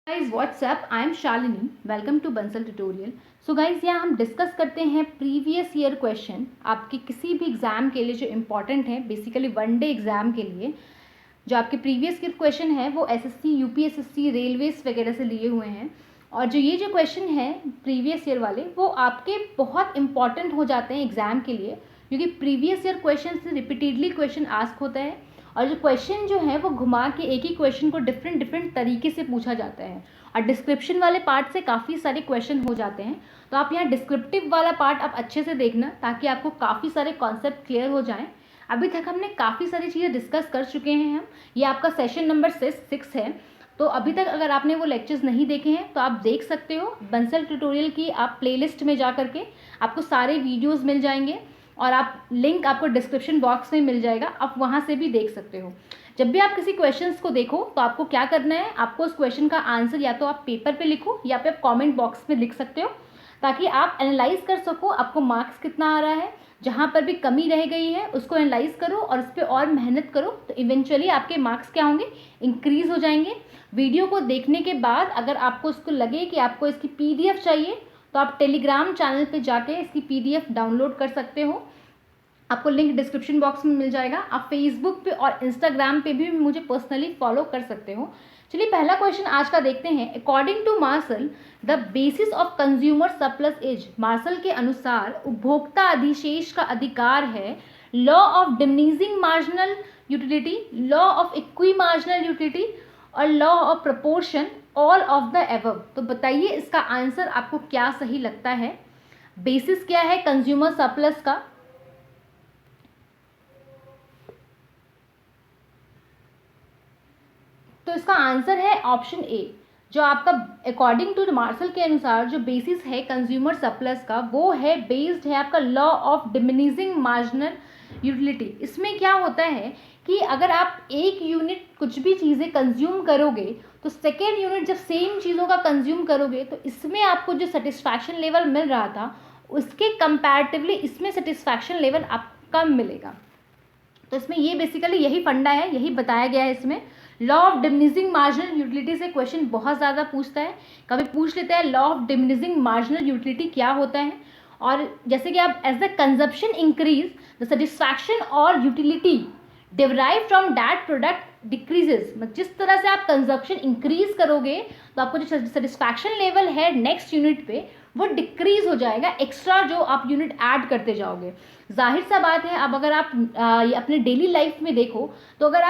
Guys what's up, I am Shalini. Welcome to Bansal tutorial. So guys यहाँ हम discuss करते हैं प्रीवियस ईयर क्वेश्चन आपके किसी भी एग्जाम के लिए जो इम्पॉर्टेंट है, बेसिकली वन डे एग्जाम के लिए। जो आपके प्रीवियस ईयर क्वेश्चन है वो एसएससी, यूपीएसएससी, रेलवेज वगैरह से लिए हुए हैं। और जो ये जो क्वेश्चन है प्रीवियस ईयर वाले, वो आपके बहुत इंपॉर्टेंट हो जाते हैं एग्जाम के लिए, क्योंकि प्रीवियस ईयर क्वेश्चन से रिपीटेडली क्वेश्चन आस्क होता है। और जो क्वेश्चन जो है वो घुमा के एक ही क्वेश्चन को डिफरेंट डिफरेंट तरीके से पूछा जाता है। और डिस्क्रिप्शन वाले पार्ट से काफ़ी सारे क्वेश्चन हो जाते हैं। तो आप यहाँ डिस्क्रिप्टिव वाला पार्ट आप अच्छे से देखना, ताकि आपको काफ़ी सारे कॉन्सेप्ट क्लियर हो जाएं। अभी तक हमने काफ़ी सारी चीज़ें डिस्कस कर चुके हैं हम। ये आपका सेशन नंबर 6 है। तो अभी तक अगर आपने वो लेक्चर्स नहीं देखे हैं तो आप देख सकते हो बंसल ट्यूटोरियल की आप प्लेलिस्ट में जा करके, आपको सारे वीडियोस मिल जाएंगे। और आप लिंक आपको डिस्क्रिप्शन बॉक्स में मिल जाएगा, आप वहाँ से भी देख सकते हो। जब भी आप किसी क्वेश्चंस को देखो तो आपको क्या करना है, आपको उस क्वेश्चन का आंसर या तो आप पेपर पे लिखो या फिर आप कमेंट बॉक्स में लिख सकते हो, ताकि आप एनालाइज कर सको आपको मार्क्स कितना आ रहा है। जहाँ पर भी कमी रह गई है उसको एनालाइज करो और उस पर और मेहनत करो, तो इवेंचुअली आपके मार्क्स क्या होंगे, इंक्रीज हो जाएंगे। वीडियो को देखने के बाद अगर आपको उसको लगे कि आपको इसकी PDF चाहिए, तो आप टेलीग्राम चैनल पे जाके इसकी PDF डाउनलोड कर सकते हो। आपको लिंक डिस्क्रिप्शन बॉक्स में मिल जाएगा। आप फेसबुक पे और इंस्टाग्राम पे भी मुझे पर्सनली फॉलो कर सकते हो। चलिए पहला क्वेश्चन आज का देखते हैं। According to Marshall, the basis of consumer surplus is, Marshall के अनुसार उपभोक्ता अधिशेष का अधिकार है law of diminishing marginal utility, law of equi marginal utility और law of proportion, all of the above. तो बताइए इसका आंसर आपको क्या सही लगता है। बेसिस क्या है कंज्यूमर सरप्लस का? तो इसका आंसर है ऑप्शन ए। जो आपका अकॉर्डिंग टू मार्शल के अनुसार जो बेसिस है कंज्यूमर सरप्लस का, वो है बेस्ड है आपका law of diminishing marginal utility. इसमें क्या होता है कि अगर आप एक यूनिट कुछ भी चीज़ें कंज्यूम करोगे, तो सेकेंड यूनिट जब सेम चीज़ों का कंज्यूम करोगे, तो इसमें आपको जो सेटिस्फैक्शन लेवल मिल रहा था उसके कंपैरेटिवली इसमें सेटिस्फैक्शन लेवल आप कम मिलेगा। तो इसमें ये बेसिकली यही फंडा है, यही बताया गया है इसमें। Law of diminishing marginal utility से क्वेश्चन बहुत ज़्यादा पूछता है, कभी पूछ लेता है law of diminishing marginal utility क्या होता है। और जैसे कि आप as the consumption increase the satisfaction और utility derive from that product decreases. मतलब जिस तरह से आप कंजप्शन इंक्रीज करोगे तो आपको जो सेटिस्फैक्शन लेवल है नेक्स्ट यूनिट पे वो डिक्रीज हो जाएगा, एक्स्ट्रा जो आप यूनिट ऐड करते जाओगे। जाहिर सा बात है, अब अगर आप अपने डेली लाइफ में देखो, तो अगर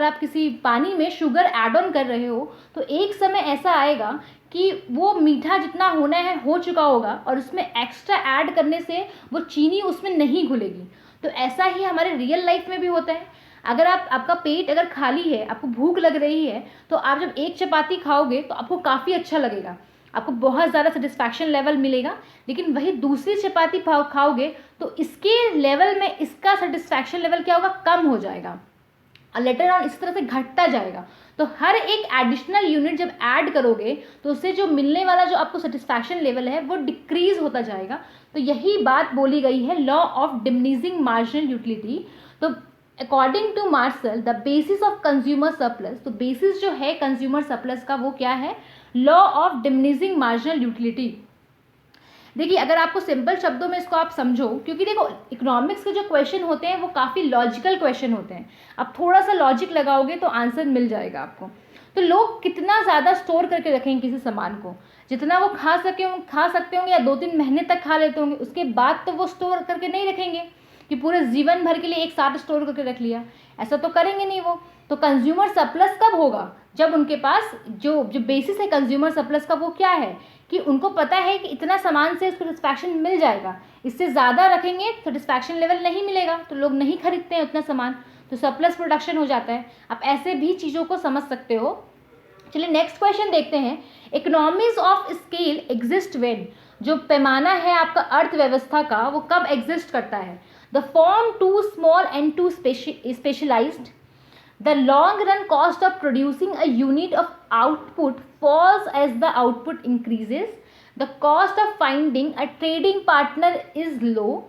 आप किसी पानी में शुगर ऐड ऑन कर रहे हो, तो एक समय ऐसा आएगा कि वो मीठा जितना होना है हो चुका होगा और उसमें एक्स्ट्रा ऐड करने से वो चीनी उसमें नहीं घुलेगी। तो ऐसा ही हमारे रियल लाइफ में भी होता है। अगर आपका पेट अगर खाली है, आपको भूख लग रही है, तो आप जब एक चपाती खाओगे तो आपको काफ़ी अच्छा लगेगा, आपको बहुत ज़्यादा सेटिस्फैक्शन लेवल मिलेगा। लेकिन वही दूसरी चपाती खाओगे तो इसके लेवल में इसका सेटिस्फैक्शन लेवल क्या होगा, कम हो जाएगा और लेटर ऑन इस तरह से घटता जाएगा। तो हर एक एडिशनल यूनिट जब ऐड करोगे तो उससे जो मिलने वाला जो आपको सेटिस्फैक्शन लेवल है वो डिक्रीज होता जाएगा। तो यही बात बोली गई है law of diminishing marginal utility. तो according to Marshall the basis of consumer surplus, तो बेसिस जो है कंज्यूमर सरप्लस का वो क्या है, law of diminishing marginal utility. देखिए अगर आपको सिंपल शब्दों में इसको आप समझो, क्योंकि देखो इकोनॉमिक्स के जो क्वेश्चन होते हैं वो काफ़ी लॉजिकल क्वेश्चन होते हैं। आप थोड़ा सा लॉजिक लगाओगे तो आंसर मिल जाएगा आपको। तो लोग कितना ज़्यादा स्टोर करके रखेंगे किसी सामान को, जितना वो खा सकते होंगे या 2-3 महीने तक खा लेते होंगे, उसके बाद तो वो स्टोर करके नहीं रखेंगे कि पूरे जीवन भर के लिए एक साथ स्टोर करके रख लिया, ऐसा तो करेंगे नहीं वो। तो कंज्यूमर सरप्लस कब होगा, जब उनके पास जो बेसिस है कंज्यूमर सरप्लस का वो क्या है कि उनको पता है कि इतना सामान से सेटिस्फैक्शन मिल जाएगा, इससे ज़्यादा रखेंगे सेटिस्फैक्शन लेवल नहीं मिलेगा, तो लोग नहीं खरीदते हैं उतना सामान, तो सरप्लस प्रोडक्शन हो जाता है। आप ऐसे भी चीज़ों को समझ सकते हो। चलिए नेक्स्ट क्वेश्चन देखते हैं। Economies of scale exist when, जो पैमाना है आपका अर्थव्यवस्था का वो कब एग्जिस्ट करता है। The firm too small and too specialised, the long run cost of producing a unit of output falls as the output increases, the cost of finding a trading partner is low,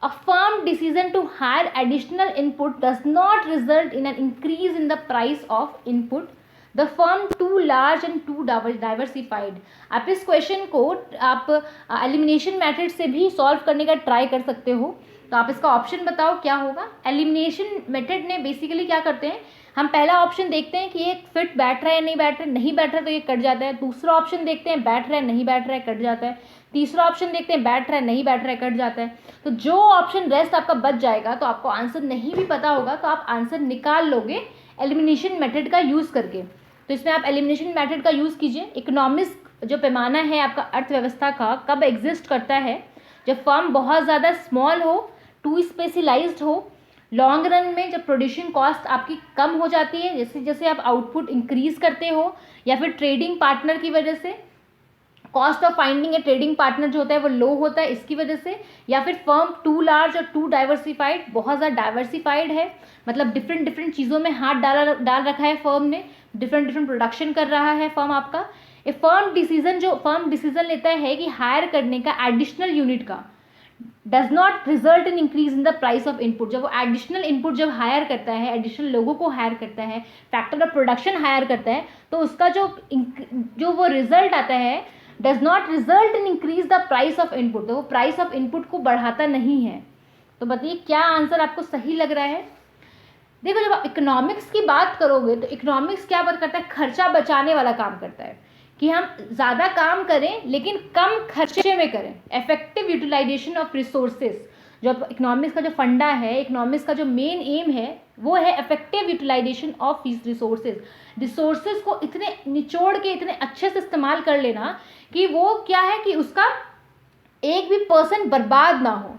a firm decision to hire additional input does not result in an increase in the price of input, the firm too large and too diversified. आप इस question को आप elimination method से भी solve करने का try कर सकते हो। तो आप इसका ऑप्शन बताओ क्या होगा। एलिमिनेशन मेथड ने बेसिकली क्या करते हैं, हम पहला ऑप्शन देखते हैं कि ये फिट बैठ रहा है नहीं बैठ रहा है, नहीं बैठ रहा है तो ये कट जाता है। दूसरा ऑप्शन देखते हैं बैठ रहा है नहीं बैठ रहा है कट जाता है। तीसरा ऑप्शन देखते हैं बैठ रहा है नहीं बैठ रहा है कट जाता है। तो जो ऑप्शन रेस्ट आपका बच जाएगा, तो आपको आंसर नहीं भी पता होगा तो आप आंसर निकाल लोगे एलिमिनेशन मेथड का यूज़ करके। तो इसमें आप एलिमिनेशन मेथड का यूज़ कीजिए। इकोनॉमिक्स जो पैमाना है आपका अर्थव्यवस्था का कब एग्जिस्ट करता है, जब फर्म बहुत ज़्यादा स्मॉल हो, टू स्पेशलाइज्ड हो, लॉन्ग रन में जब प्रोड्यूशन कॉस्ट आपकी कम हो जाती है, जैसे जैसे आप आउटपुट इंक्रीज करते हो, या फिर ट्रेडिंग पार्टनर की वजह से cost of finding A trading partner जो होता है वो लो होता है इसकी वजह से, या फिर फर्म टू लार्ज और टू डाइवर्सिफाइड, बहुत ज़्यादा डाइवर्सिफाइड है, मतलब डिफरेंट डिफरेंट चीज़ों में हाथ डाल रखा है फर्म ने, डिफरेंट डिफरेंट प्रोडक्शन कर रहा है फर्म आपका। ए फर्म डिसीजन लेता है कि हायर करने का एडिशनल यूनिट का does not result in increase in the price of input. जब वो एडिशनल इनपुट जब हायर करता है, एडिशनल लोगों को हायर करता है, फैक्टर ऑफ प्रोडक्शन हायर करता है, तो उसका जो वो रिजल्ट आता है does not result in increase the price of input, तो वो प्राइस ऑफ इनपुट को बढ़ाता नहीं है। तो बताइए क्या आंसर आपको सही लग रहा है। देखो जब आप इकोनॉमिक्स की बात करोगे तो इकोनॉमिक्स क्या बात करता है, खर्चा बचाने वाला काम करता है कि हम ज़्यादा काम करें लेकिन कम खर्चे में करें, इफेक्टिव यूटिलाइजेशन ऑफ रिसोर्सेज। जो इकोनॉमिक्स का जो फंडा है, इकोनॉमिक्स का जो मेन एम है वो है इफेक्टिव यूटिलाइजेशन ऑफ रिसोर्सेज को इतने निचोड़ के इतने अच्छे से इस्तेमाल कर लेना कि वो क्या है कि उसका एक भी पर्सन बर्बाद ना हो।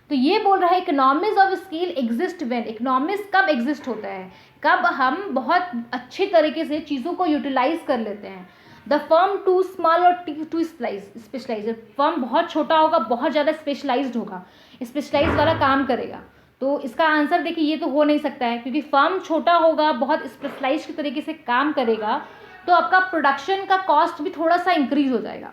तो ये बोल रहा है economics of scale exist when, economics कब एग्जिस्ट होता है, कब हम बहुत अच्छे तरीके से चीज़ों को यूटिलाइज कर लेते हैं। द फर्म टू स्मॉल और टू स्पेशलाइज, फर्म बहुत छोटा होगा, बहुत ज़्यादा स्पेशलाइज्ड होगा, स्पेशलाइज वाला काम करेगा। तो इसका आंसर देखिए ये तो हो नहीं सकता है, क्योंकि फर्म छोटा होगा, बहुत स्पेशलाइज के तरीके से काम करेगा, तो आपका प्रोडक्शन का कॉस्ट भी थोड़ा सा इंक्रीज हो जाएगा।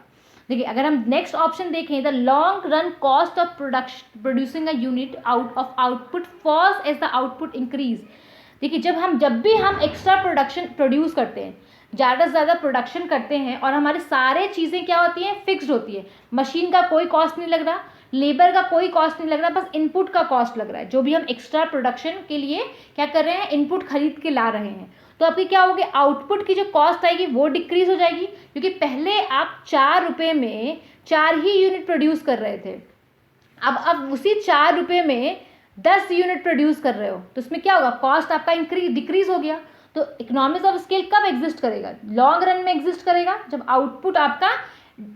देखिए अगर हम नेक्स्ट ऑप्शन देखें, the long run cost of producing a unit out of output falls as the output increase. देखिए जब भी हम एक्स्ट्रा प्रोडक्शन प्रोड्यूस करते हैं, ज़्यादा से ज़्यादा प्रोडक्शन करते हैं, और हमारी सारे चीज़ें क्या होती हैं, फिक्स्ड होती है, मशीन का कोई कॉस्ट नहीं लग रहा, लेबर का कोई कॉस्ट नहीं लग रहा, बस इनपुट का कॉस्ट लग रहा है। जो भी हम एक्स्ट्रा प्रोडक्शन के लिए क्या कर रहे हैं, इनपुट खरीद के ला रहे हैं, तो आपकी क्या होगी, आउटपुट की जो कॉस्ट आएगी वो डिक्रीज हो जाएगी, क्योंकि पहले आप 4 रुपये में 4 ही यूनिट प्रोड्यूस कर रहे थे, अब उसी 4 रुपये में 10 यूनिट प्रोड्यूस कर रहे हो, तो इसमें क्या होगा, कॉस्ट आपका डिक्रीज हो गया। तो इकोनॉमिक्स ऑफ स्केल कब एग्जिस्ट करेगा, लॉन्ग रन में एग्जिस्ट करेगा, जब आउटपुट आपका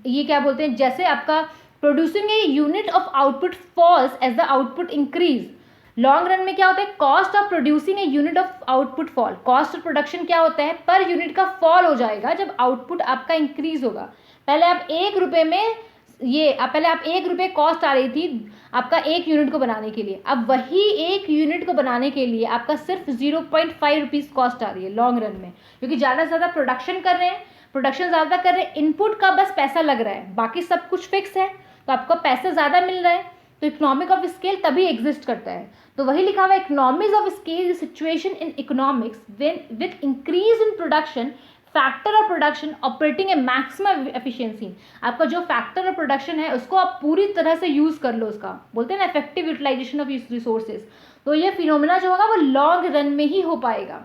ये क्या बोलते हैं, जैसे आपका producing a unit of output falls as the output increase. Long run में क्या होता है, cost of producing a unit of output fall, cost of production क्या होता है, पर यूनिट का फॉल हो जाएगा जब आउटपुट आपका इंक्रीज होगा। पहले आप 1 रुपये में पहले आप 1 रुपये कॉस्ट आ रही थी आपका 1 यूनिट को बनाने के लिए, अब वही 1 यूनिट को बनाने के लिए आपका सिर्फ 0.5 रुपीज़ कॉस्ट आ रही है लॉन्ग रन में, क्योंकि ज़्यादा से ज़्यादा प्रोडक्शन कर रहे हैं, ज़्यादा कर रहे हैं, इनपुट का बस पैसा लग रहा है, बाकी सब कुछ फिक्स है, तो आपको पैसा ज़्यादा मिल रहा है। तो इकोनॉमिक ऑफ स्केल तभी एग्जिस्ट करता है। तो वही लिखा हुआ है, economics of scale is situation in economics when with increase in production factor of production operating A maximum efficiency. आपका जो फैक्टर ऑफ प्रोडक्शन है उसको आप पूरी तरह से यूज़ कर लो, उसका बोलते हैं ना इफेक्टिव यूटिलाइजेशन ऑफ रिसोर्सेज। तो ये फिनोमेना जो होगा वो लॉन्ग रन में ही हो पाएगा।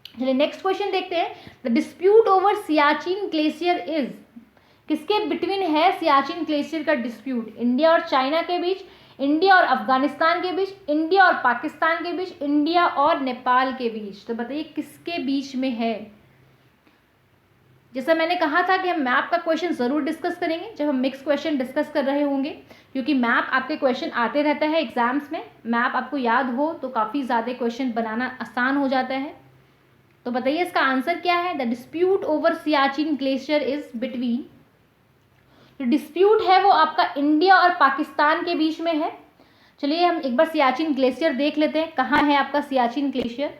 चलिए नेक्स्ट क्वेश्चन देखते हैं। The dispute over Siachen glacier is, किसके बिटवीन है सियाचिन ग्लेशियर का डिस्प्यूट, इंडिया और चाइना के बीच, इंडिया और अफगानिस्तान के बीच, इंडिया और पाकिस्तान के बीच, इंडिया और नेपाल के बीच। तो बताइए किसके बीच में है। जैसा मैंने कहा था कि हम मैप का क्वेश्चन ज़रूर डिस्कस करेंगे जब हम मिक्स क्वेश्चन डिस्कस कर रहे होंगे, क्योंकि मैप आपके क्वेश्चन आते रहता है एग्जाम्स में, मैप आपको याद हो तो काफ़ी ज़्यादा क्वेश्चन बनाना आसान हो जाता है। तो बताइए इसका आंसर क्या है। The dispute over Siachen glacier is between, जो डिस्प्यूट है वो आपका इंडिया और पाकिस्तान के बीच में है। चलिए हम एक बार सियाचिन ग्लेशियर देख लेते हैं, कहाँ है आपका सियाचिन ग्लेशियर।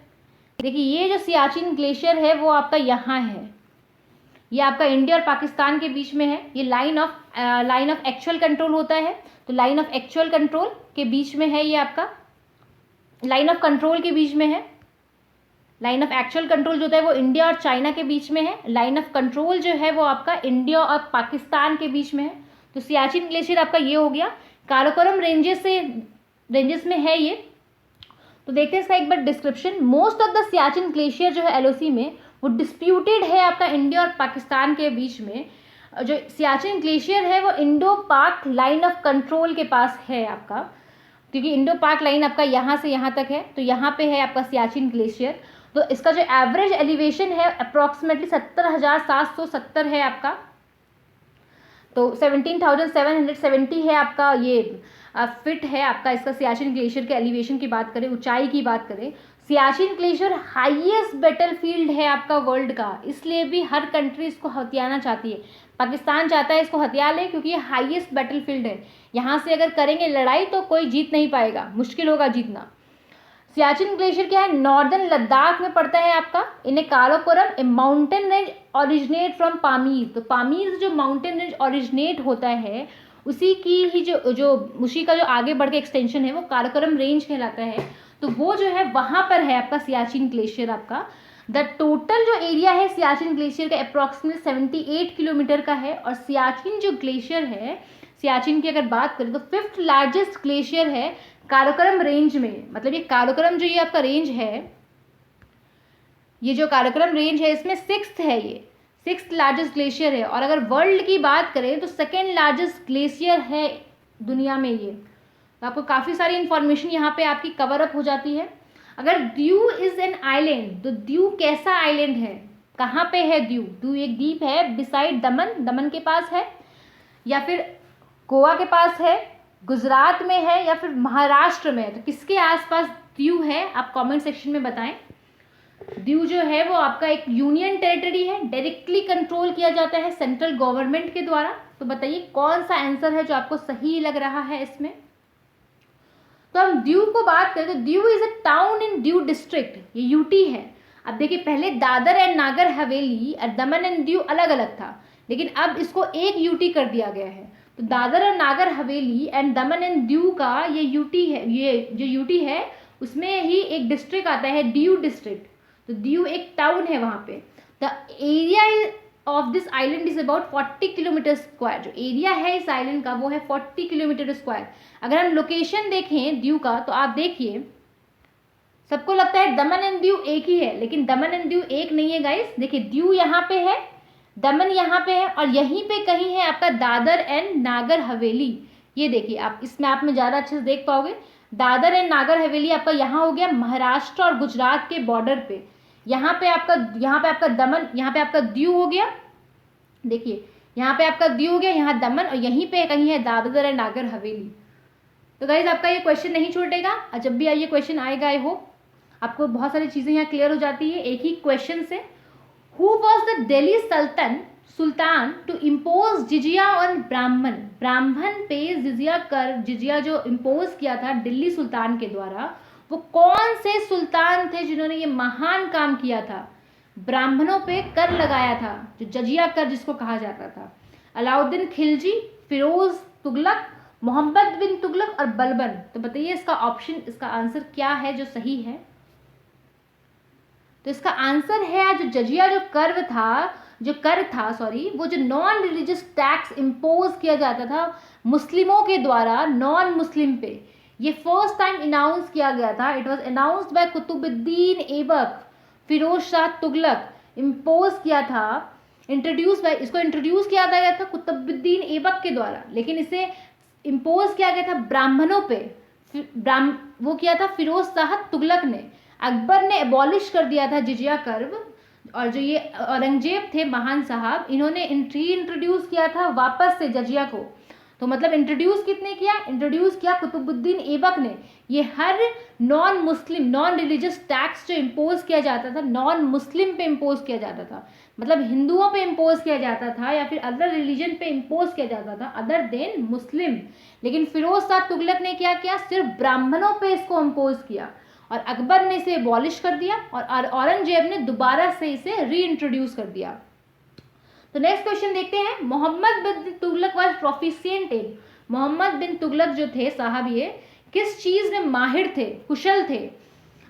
देखिए ये जो सियाचिन ग्लेशियर है वो आपका यहाँ है, ये आपका इंडिया और पाकिस्तान के बीच में है। ये लाइन ऑफ एक्चुअल कंट्रोल होता है, तो लाइन ऑफ एक्चुअल कंट्रोल के बीच में है, ये आपका लाइन ऑफ कंट्रोल के बीच में है। लाइन ऑफ एक्चुअल कंट्रोल जो होता है वो इंडिया और चाइना के बीच में है, लाइन ऑफ कंट्रोल जो है वो आपका इंडिया और पाकिस्तान के बीच में है। तो सियाचिन ग्लेशियर आपका ये हो गया, काराकोरम रेंजेस में है ये। तो देखते हैं इसका एक बार description. Most of the Siachen glacier जो है एलओसी में वो डिस्प्यूटेड है आपका इंडिया और पाकिस्तान के बीच में। जो सियाचिन ग्लेशियर है वो इंडो पाक लाइन ऑफ कंट्रोल के पास है आपका, क्योंकि इंडो पाक लाइन आपका यहाँ से यहाँ तक है, तो यहाँ पे है आपका सियाचिन ग्लेशियर। तो इसका जो एवरेज एलिवेशन है अप्रॉक्सीमेटली 70,770 है आपका। तो 17,770 है आपका ये फिट है आपका इसका सियाचिन ग्लेशियर के एलिवेशन की बात करें, ऊंचाई की बात करें। सियाचिन ग्लेशियर हाईएस्ट बैटलफील्ड है आपका वर्ल्ड का, इसलिए भी हर कंट्री इसको हथियाना चाहती है। पाकिस्तान चाहता है इसको हथिया ले क्योंकि ये हाईएस्ट बैटलफील्ड है, यहाँ से अगर करेंगे लड़ाई तो कोई जीत नहीं पाएगा, मुश्किल होगा जीतना। सियाचिन ग्लेशियर क्या है, नॉर्दर्न लद्दाख में पड़ता है आपका। In a Karakoram a mountain range originate from Pamir. तो पामीर जो माउंटेन रेंज ओरिजिनेट होता है उसी की ही उसी का जो आगे बढ़ के एक्सटेंशन है वो काराकोरम रेंज कहलाता है। तो वो जो है वहाँ पर है आपका सियाचिन ग्लेशियर आपका। द टोटल जो एरिया है सियाचिन ग्लेशियर का अप्रॉक्सीमेट 78 किलोमीटर का है। और सियाचिन जो ग्लेशियर है, सियाचिन की अगर बात करें तो 5th लार्जेस्ट ग्लेशियर है काराकोरम रेंज में। मतलब ये काराकोरम जो ये आपका रेंज है, ये जो काराकोरम रेंज है इसमें 6th है, ये 6th लार्जेस्ट ग्लेशियर है। और अगर वर्ल्ड की बात करें तो 2nd लार्जेस्ट ग्लेशियर है दुनिया में ये। तो आपको काफ़ी सारी इंफॉर्मेशन यहाँ पे आपकी कवर अप हो जाती है। अगर द्यू इज़ एन आइलैंड, तो द्यू कैसा आइलैंड है, कहाँ पे है द्यू? द्यू एक द्वीप है बिसाइड दमन, दमन के पास है, या फिर गोवा के पास है, गुजरात में है, या फिर महाराष्ट्र में है। तो किसके आसपास द्यू है आप कमेंट सेक्शन में बताएं। द्यू जो है वो आपका एक यूनियन टेरिटरी है, डायरेक्टली कंट्रोल किया जाता है सेंट्रल गवर्नमेंट के द्वारा। तो बताइए कौन सा आंसर है जो आपको सही लग रहा है इसमें। तो हम द्यू को बात करें तो Diu is a town in Diu district, ये यूटी है। अब देखिए पहले दादर एंड नागर हवेली और दमन एंड द्यू अलग अलग था, लेकिन अब इसको एक यूटी कर दिया गया है। तो दादर और Nagar Haveli and Daman and द्यू का ये यूटी है, ये जो यूटी है उसमें ही एक डिस्ट्रिक्ट आता है द्यू डिस्ट्रिक्ट। तो द्यू एक टाउन है वहाँ पे। The area of this island is about 40 kilometre square. जो एरिया है इस आइलैंड का वो है 40 किलोमीटर स्क्वायर। अगर हम लोकेशन देखें द्यू का तो आप देखिए, सबको लगता है दमन एंड द्यू एक ही है, लेकिन दमन एंड द्यू एक नहीं है गाइस। देखिए द्यू यहाँ पे है, दमन यहाँ पे है, और यहीं पे कहीं है आपका दादर एंड नागर हवेली। ये देखिए आप इस मैप में ज़्यादा अच्छे से देख पाओगे। दादर एंड नागर हवेली आपका यहाँ हो गया महाराष्ट्र और गुजरात के बॉर्डर पे। यहाँ पे आपका दमन, यहाँ पे आपका द्यू हो गया। देखिए यहाँ पे आपका द्यू हो गया, यहाँ दमन, और यहीं पे कहीं है दादर एंड नागर हवेली। तो गाइज आपका ये क्वेश्चन नहीं छूटेगा, और जब भी ये क्वेश्चन आएगा आई होप आपको बहुत सारी चीज़ें यहाँ क्लियर हो जाती है एक ही क्वेश्चन से। Who was the Delhi sultan to impose jizya on Brahmin? Brahmin पे जिजिया जो इम्पोज किया था दिल्ली सुल्तान के द्वारा, वो कौन से सुल्तान थे जिन्होंने ये महान काम किया था? ब्राह्मणों पे कर लगाया था, जो जजिया कर जिसको कहा जाता था। अलाउद्दीन खिलजी, फिरोज तुगलक, मोहम्मद बिन तुगलक और बलबन। तो बताइए इसका ऑप्शन, इसका आंसर क्या है जो सही है? तो इसका आंसर है जो जजिया जो कर था वो जो नॉन रिलीजियस टैक्स इम्पोज किया जाता था मुस्लिमों के द्वारा नॉन मुस्लिम पे, ये फर्स्ट टाइम अनाउंस किया गया था। It was announced by Qutubuddin Aibak, Firoz Shah Tughlaq impose किया था, इसको इंट्रोड्यूस किया गया था कुतुबुद्दीन ऐबक के द्वारा, लेकिन इसे इम्पोज किया गया था ब्राह्मणों पे। वो किया था फिरोज शाह तुगलक ने। अकबर ने एबॉलिश कर दिया था जिजिया कर, और जो ये औरंगजेब थे महान साहब, इन्होंने इंट्रोड्यूस किया था वापस से जजिया को। तो मतलब इंट्रोड्यूस किया कुतुबुद्दीन ऐबक ने। ये हर non Muslim non religious tax जो इम्पोज किया जाता था नॉन मुस्लिम पे इम्पोज किया जाता था, मतलब हिंदुओं पे इम्पोज किया जाता था या फिर अदर रिलीजन पे इम्पोज किया जाता था अदर देन मुस्लिम। लेकिन फिरोज शाह तुगलक ने क्या किया, सिर्फ ब्राह्मणों पे इसको इम्पोज किया, और अकबर ने इसे एबॉलिश कर दिया, और औरंगजेब ने दोबारा से इसे रीइंट्रोड्यूस कर दिया। तो नेक्स्ट क्वेश्चन देखते हैं। Mohammad bin Tughlaq was proficient in. Mohammad bin Tughlaq जो थे साहब ये किस चीज़ में माहिर थे, कुशल थे?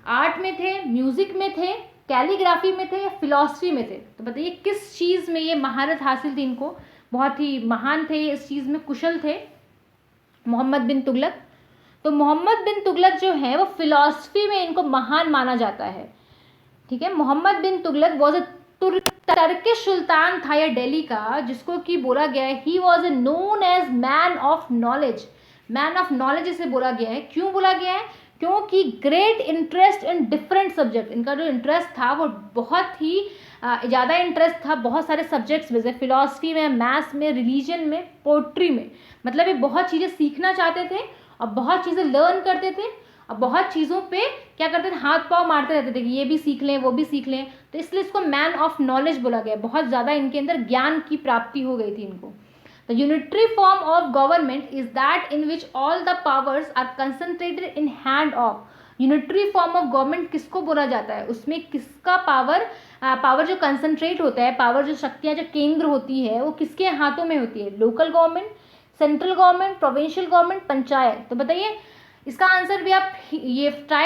आर्ट में थे, म्यूजिक में थे, कैलीग्राफी में थे या फिलॉसफी में थे? तो बताइए किस चीज़ में ये महारत हासिल थी इनको, बहुत ही महान थे, इस चीज़ में कुशल थे मोहम्मद बिन तुगलक। तो मोहम्मद बिन तुगलक जो है वो फिलॉसफी में इनको महान माना जाता है, ठीक है। Mohammad bin Tughlaq was a Turkish sultan था या दिल्ली का, जिसको कि बोला गया है he was a known as man of knowledge. Man of knowledge इसे बोला गया है, क्यों बोला गया है? क्योंकि great interest in different subject, इनका जो इंटरेस्ट था वो बहुत ही ज़्यादा इंटरेस्ट था बहुत सारे सब्जेक्ट्स में, जैसे फिलॉसफी में, मैथ्स में, रिलीजन में, पोट्री में। मतलब ये बहुत चीज़ें सीखना चाहते थे और बहुत चीज़ें लर्न करते थे और बहुत चीज़ों पे क्या करते थे, हाथ पाँव मारते रहते थे कि ये भी सीख लें वो भी सीख लें। तो इसलिए इसको मैन ऑफ नॉलेज बोला गया, बहुत ज़्यादा इनके अंदर ज्ञान की प्राप्ति हो गई थी इनको। The unitary form of government is that in which all the powers are concentrated in hand of. Unitary form of government किसको बोला जाता है? उसमें किसका पावर जो कंसंट्रेट होता है, पावर जो शक्तियाँ जो केंद्र होती है वो किसके हाथों में होती है? Local government, central government, provincial government, panchayat. तो बताइए इसका आंसर भी आप ये ट्रायल